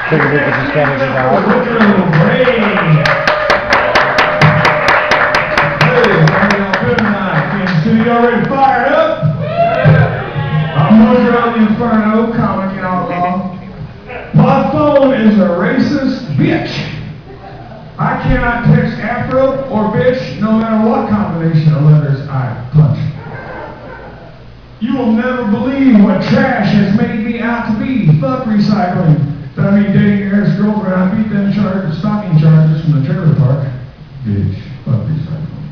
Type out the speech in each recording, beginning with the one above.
Take a look at the Spanish dog. Hey, how y'all doing tonight? Kansas City already fired up? I'm Woodrow the Inferno, comic outlaw. My phone is a racist bitch. I cannot text Afro or bitch no matter what combination of letters I punch. You will never believe what trash has made me out to be. Fuck recycling. I mean, dating your ex-girlfriend, I beat them stocking charges from the trailer park. Bitch, fuck recycling.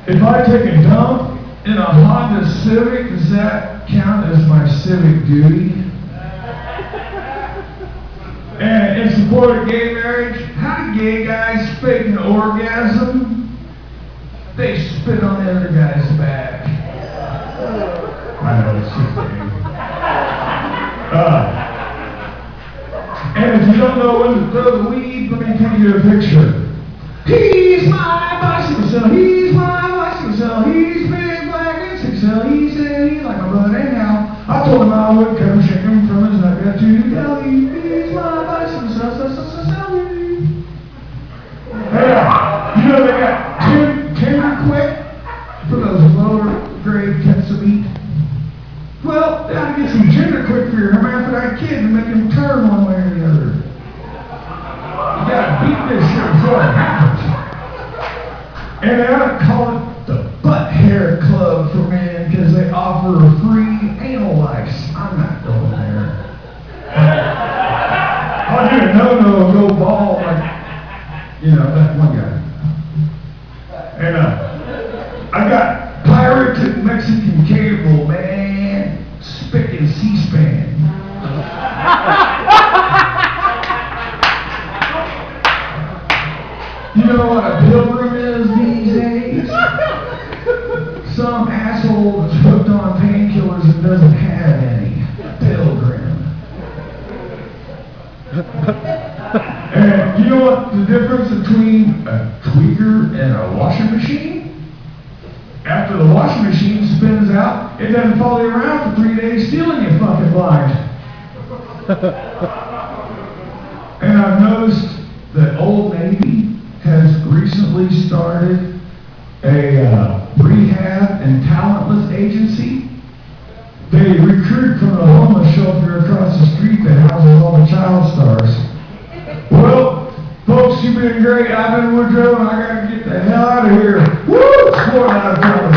If I take a dump in a Honda Civic, does that count as my civic duty? And in support of gay marriage, how do gay guys fake an orgasm? They spit on the other guy's back. I know it's just gay. And if you don't know when to throw the weed, let me take you a picture. He's my bicycle cell, he's my bicycle cell, he's big, black, and 6L, he said he like my brother anyhow. I told him I would come shake him from his nugget to the belly. He's my bicycle cell, Hey, you know they got tender quick for those lower grade cuts of meat? Well, they ought to get some gender quick for your hermaphrodite kid and make him turn one way or the other. You gotta beat this shit before it happens. And they ought to call it the Butt Hair Club for men because they offer free anal lice. I'm not going there. I'll do a no-no, go bald like, you know, that one guy. And I got pirated Mexican cable, man, spick and C-SPAN. You know what a pilgrim is these days? Some asshole that's hooked on painkillers and doesn't have any. Pilgrim. And you know what the difference between a tweaker and a washing machine? After the washing machine spins out, it doesn't follow you around for 3 days stealing your fucking blind. And I've noticed that Old Navy has recently started a rehab and talentless agency. They recruit from the homeless shelter across the street that houses all the child stars. Well, folks, you've been great. I've been Woodrow, and I gotta get the hell out of here. Woo! Sport out of town.